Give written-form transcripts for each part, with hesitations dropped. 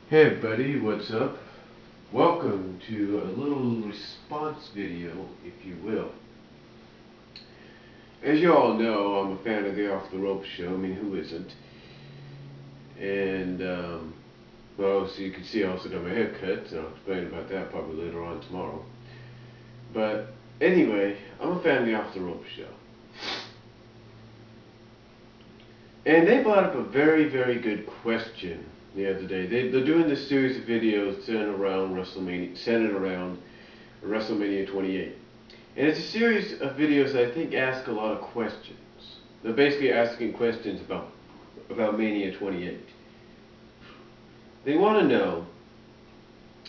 Hey everybody, what's up? Welcome to a little response video, if you will. As you all know, I'm a fan of the Off the Rope show. I mean, who isn't? And, well, so you can see I also got my hair cut, and I'll explain about that probably later on tomorrow. But, anyway, I'm a fan of the Off the Rope show. And they brought up a very, very good question the other day. They're doing this series of videos centered around WrestleMania 28. And it's a series of videos that I think ask a lot of questions. They're basically asking questions about Mania 28. They want to know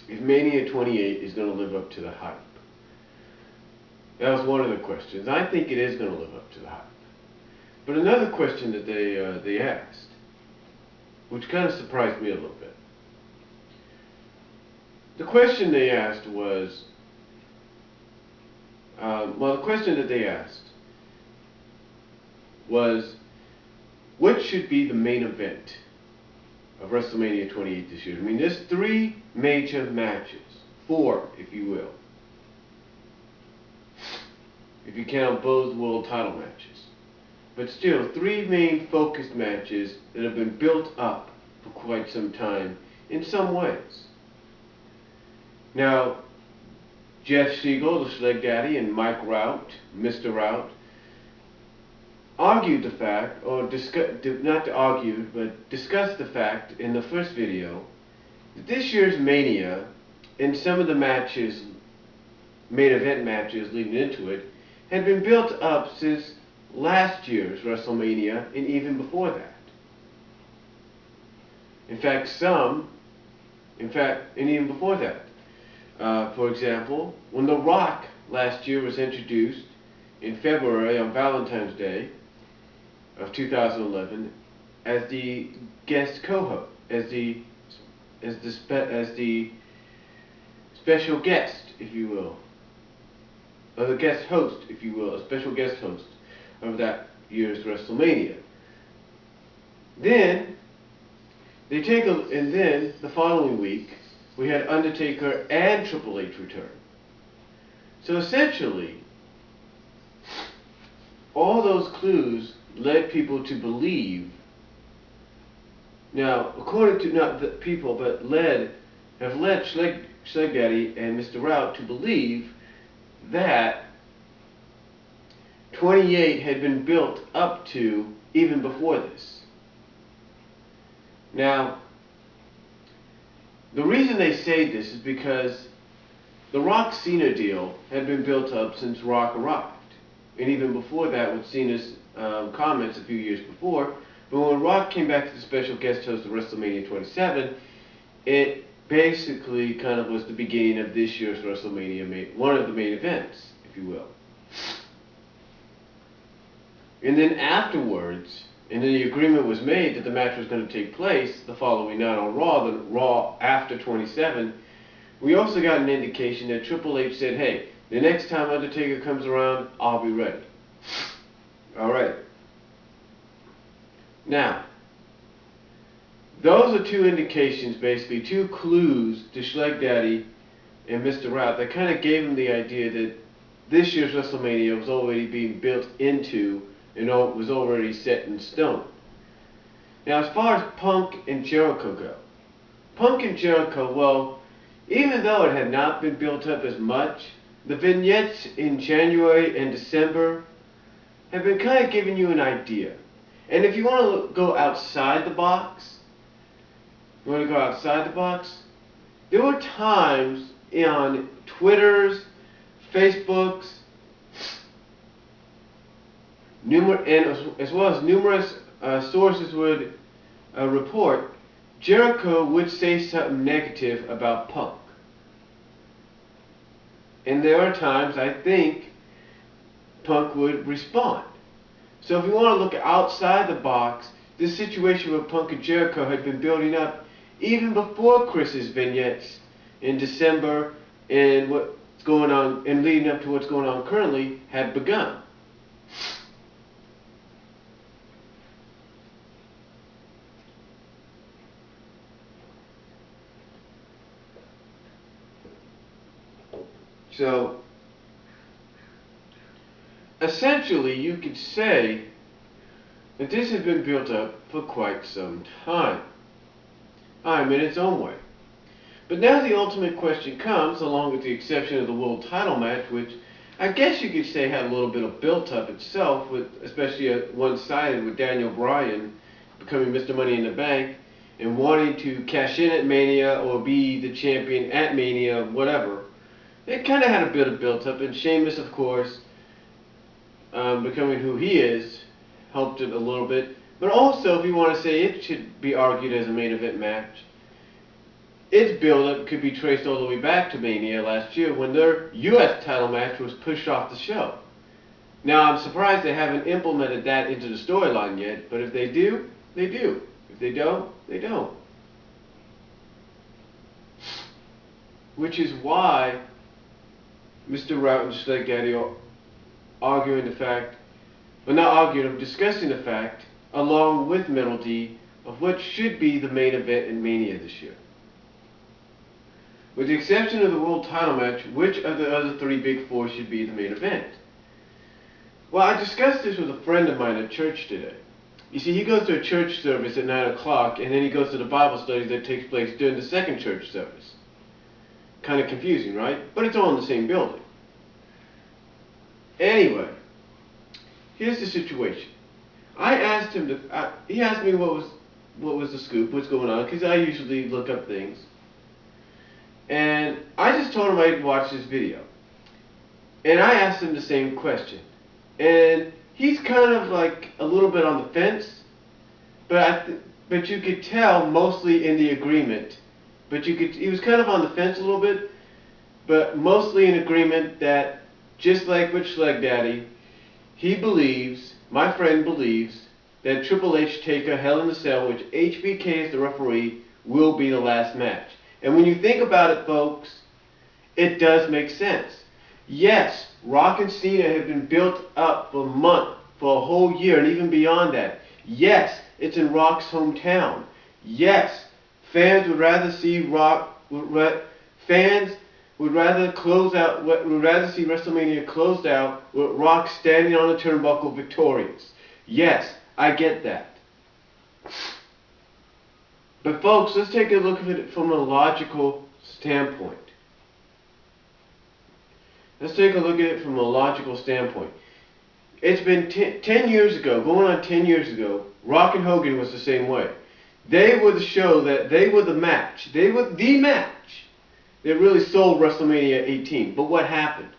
if Mania 28 is going to live up to the hype. That was one of the questions. I think it is going to live up to the hype. But another question that they asked, which kind of surprised me a little bit. The question they asked was, the question that they asked was, what should be the main event of WrestleMania 28 this year? I mean, there's three major matches, four, if you will, if you count both world title matches. But still, three main focused matches that have been built up for quite some time in some ways. Now, Jeff Siegel, the Schleg Daddy, and Mike Rout, Mr. Rout, argued the fact, or not argued, but discussed the fact in the first video that this year's Mania and some of the matches, main event matches leading into it, had been built up since last year's WrestleMania and even before that. In fact, and even before that. For example, when The Rock last year was introduced in February on Valentine's Day of 2011 as the guest co-host, as the special guest, if you will, or the guest host, if you will, a special guest host of that year's WrestleMania. Then then the following week we had Undertaker and Triple H return. So essentially, all those clues led people to believe. Now, according to not the people, but have led Schleg Daddy and Mr. Rout to believe that 28 had been built up to even before this. Now, the reason they say this is because the Rock Cena deal had been built up since Rock arrived, and even before that with Cena's comments a few years before. But when Rock came back to the special guest host of WrestleMania 27, it basically kind of was the beginning of this year's WrestleMania, one of the main events, if you will. And then afterwards, and then the agreement was made that the match was going to take place the following night on Raw, the Raw after 27. We also got an indication that Triple H said, hey, the next time Undertaker comes around, I'll be ready. Alright. Now, those are two indications, basically, two clues to Schleg Daddy and Mr. Rout that kind of gave him the idea that this year's WrestleMania was already being built into and it was already set in stone. Now, as far as Punk and Jericho go, Punk and Jericho, well, even though it had not been built up as much, the vignettes in January and December have been kind of giving you an idea. And if you want to go outside the box, there were times on Twitter's, Facebook's, as well as numerous sources would report, Jericho would say something negative about Punk. And there are times I think Punk would respond. So if you want to look outside the box, this situation with Punk and Jericho had been building up even before Chris's vignettes in December and what's going on and leading up to what's going on currently had begun. So, essentially, you could say that this has been built up for quite some time. In its own way. But now the ultimate question comes, along with the exception of the world title match, which I guess you could say had a little bit of built-up itself, with especially one-sided with Daniel Bryan becoming Mr. Money in the Bank and wanting to cash in at Mania or be the champion at Mania, whatever. It kind of had a bit of built-up, and Sheamus, of course, becoming who he is, helped it a little bit. But also, if you want to say it should be argued as a main event match, its build-up could be traced all the way back to Mania last year when their U.S. title match was pushed off the show. Now, I'm surprised they haven't implemented that into the storyline yet, but if they do, they do. If they don't, they don't. Which is why Mr. Rout and Schleg Daddy are arguing the fact, well, not arguing, discussing the fact, along with Metal D, of what should be the main event in Mania this year. With the exception of the world title match, which of the other three big four should be the main event? Well, I discussed this with a friend of mine at church today. You see, he goes to a church service at 9 o'clock, and then he goes to the Bible study that takes place during the second church service. Kind of confusing, right? But it's all in the same building. Anyway, here's the situation. I asked him to. He asked me what was the scoop, what's going on, because I usually look up things. And I just told him I'd watch this video. And I asked him the same question. And he's kind of like a little bit on the fence, but you could tell mostly in the agreement. He was kind of on the fence a little bit, but mostly in agreement that just like with Schleg Daddy, my friend believes, that Triple H take a Hell in a Cell, which HBK is the referee, will be the last match. And when you think about it, folks, it does make sense. Yes, Rock and Cena have been built up for a month, for a whole year, and even beyond that. Yes, it's in Rock's hometown. Yes, fans would rather see fans would rather see WrestleMania closed out with Rock standing on the turnbuckle victorious. Yes, I get that. But folks, let's take a look at it from a logical standpoint. It's been 10 years ago, going on 10 years ago, Rock and Hogan was the same way. They were the show they were the match. They were the match that really sold WrestleMania 18. But what happened?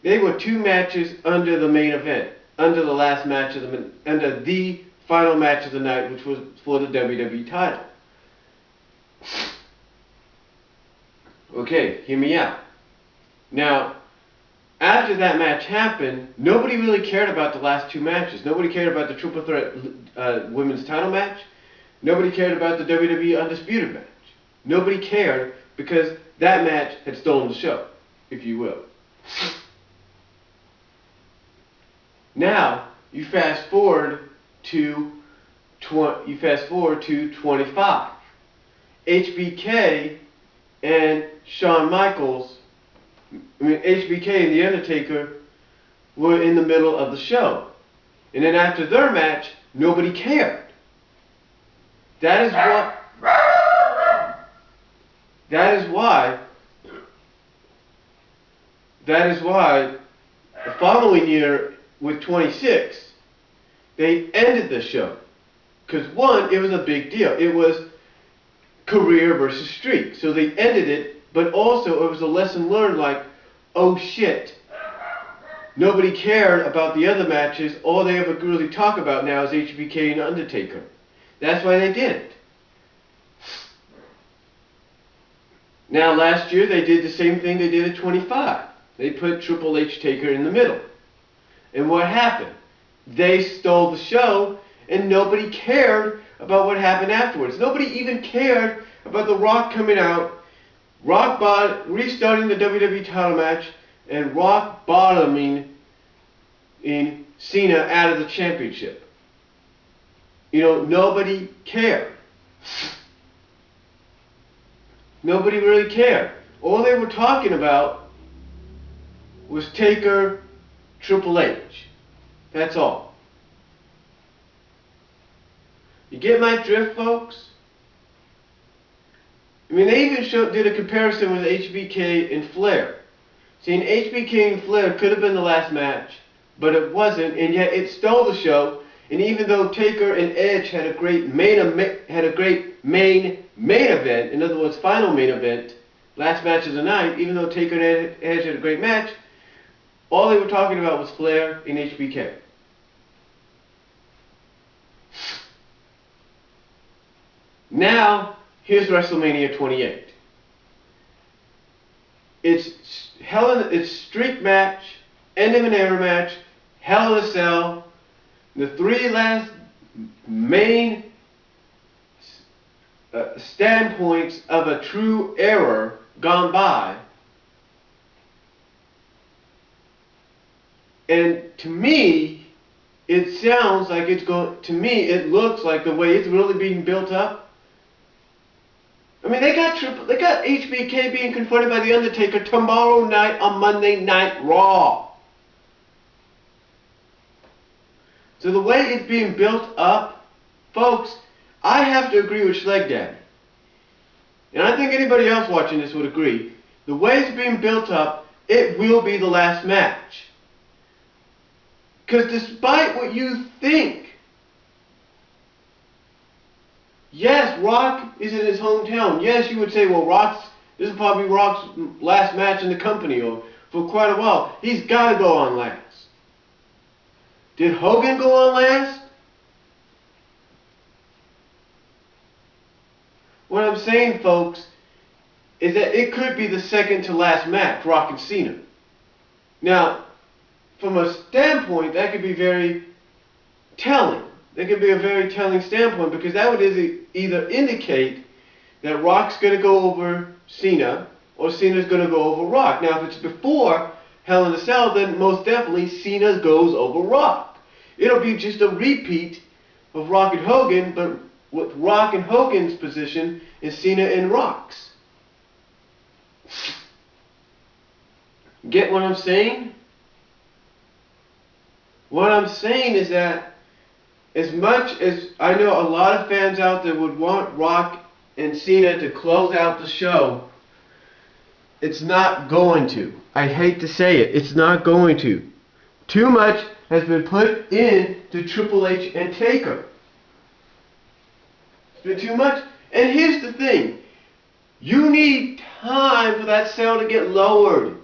They were two matches under the main event, under the final match of the night, which was for the WWE title. Okay, hear me out. Now, after that match happened, nobody really cared about the last two matches. Nobody cared about the Triple Threat women's title match. Nobody cared about the WWE Undisputed match. Nobody cared because that match had stolen the show, if you will. Now, you fast forward to 25. HBK and Shawn Michaels, HBK and The Undertaker were in the middle of the show. And then after their match, nobody cared. That is why the following year with 26, they ended the show. Because one, it was a big deal. It was career versus streak. So they ended it, but also it was a lesson learned like, oh shit, nobody cared about the other matches. All they ever really talk about now is HBK and Undertaker. That's why they did it. Now last year they did the same thing they did at 25. They put Triple H Taker in the middle. And what happened? They stole the show and nobody cared about what happened afterwards. Nobody even cared about The Rock coming out, restarting the WWE title match, and Rock bottoming in Cena out of the championship. You know, nobody cared. Nobody really cared. All they were talking about was Taker, Triple H. That's all. You get my drift, folks? I mean, they even did a comparison with HBK and Flair. Saying HBK and Flair could have been the last match, but it wasn't, and yet it stole the show. And even though Taker and Edge had a great main event, in other words, final main event, last match of the night, even though Taker and Edge had a great match, all they were talking about was Flair and HBK. Now, here's WrestleMania 28. It's streak match, end of an era match, Hell in a Cell, the three last main standpoints of a true era gone by. And to me, it sounds like it's going. To me, it looks like the way it's really being built up. I mean, they got HBK being confronted by The Undertaker tomorrow night on Monday Night Raw. So the way it's being built up, folks, I have to agree with Schleg Daddy. And I think anybody else watching this would agree. The way it's being built up, it will be the last match. Because despite what you think, yes, Rock is in his hometown. Yes, you would say, well, this is probably Rock's last match in the company, or for quite a while. He's got to go on last. Did Hogan go on last? What I'm saying, folks, is that it could be the second to last match, Rock and Cena. Now, from a standpoint, that could be very telling. That could be a very telling standpoint, because that would either indicate that Rock's going to go over Cena, or Cena's going to go over Rock. Now, if it's before Hell in a Cell, then most definitely Cena goes over Rock. It'll be just a repeat of Rock and Hogan, but with Rock and Hogan's position is Cena and Rock's. Get what I'm saying? What I'm saying is that as much as I know a lot of fans out there would want Rock and Cena to close out the show, it's not going to. I hate to say it, it's not going to. Too much has been put into Triple H and Taker. It's been too much. And here's the thing. You need time for that cell to get lowered.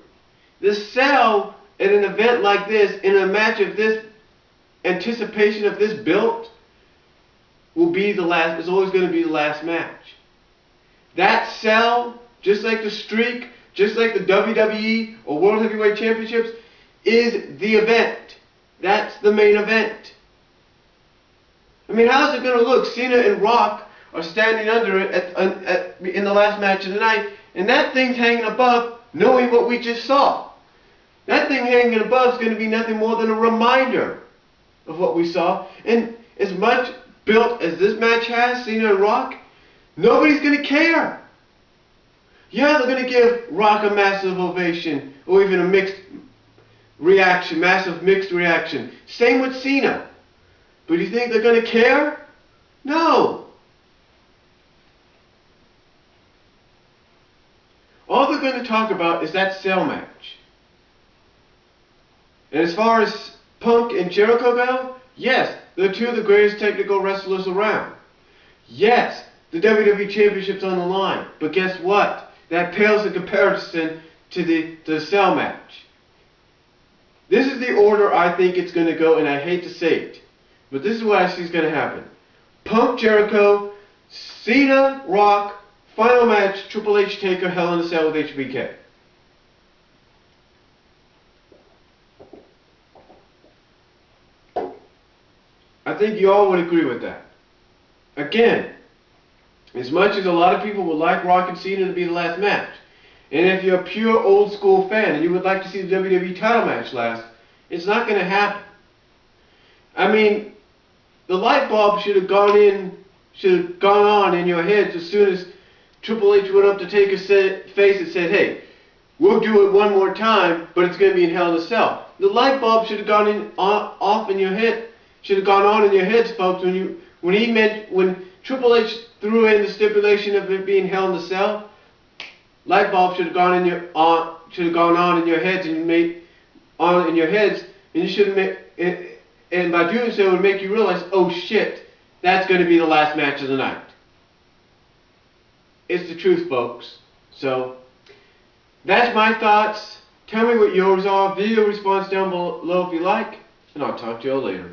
The cell at an event like this, in a match of this anticipation of this build, will be the last. It's always going to be the last match. That cell, just like the streak, just like the WWE or World Heavyweight Championships, is the event. That's the main event. I mean, how's it going to look? Cena and Rock are standing under it in the last match of the night, and that thing's hanging above, knowing what we just saw. That thing hanging above is going to be nothing more than a reminder of what we saw. And as much built as this match has, Cena and Rock, nobody's going to care. Yeah, they're going to give Rock a massive ovation, or even a mixed reaction, massive mixed reaction. Same with Cena. But do you think they're going to care? No. All they're going to talk about is that cell match. And as far as Punk and Jericho go, yes, they're two of the greatest technical wrestlers around. Yes, the WWE Championship's on the line. But guess what? That pales in comparison to the cell match. This is the order I think it's going to go, and I hate to say it, but this is what I see is going to happen. Punk, Jericho, Cena, Rock, final match, Triple H, Taker, Hell in a Cell with HBK. I think you all would agree with that. Again, as much as a lot of people would like Rock and Cena to be the last match, and if you're a pure old school fan and you would like to see the WWE title match last, it's not going to happen. I mean, the light bulb should have gone on in your heads as soon as Triple H went up to take his face and said, hey, we'll do it one more time, but it's going to be in Hell in a Cell. The light bulb should have gone off in your head. Should have gone on in your heads, folks. When Triple H threw in the stipulation of it being Hell in a Cell, light bulb should have gone on in your heads, and and you should have made. And by doing so, it would make you realize, oh shit, that's going to be the last match of the night. It's the truth, folks. So, that's my thoughts. Tell me what yours are. Video response down below if you like. And I'll talk to you all later.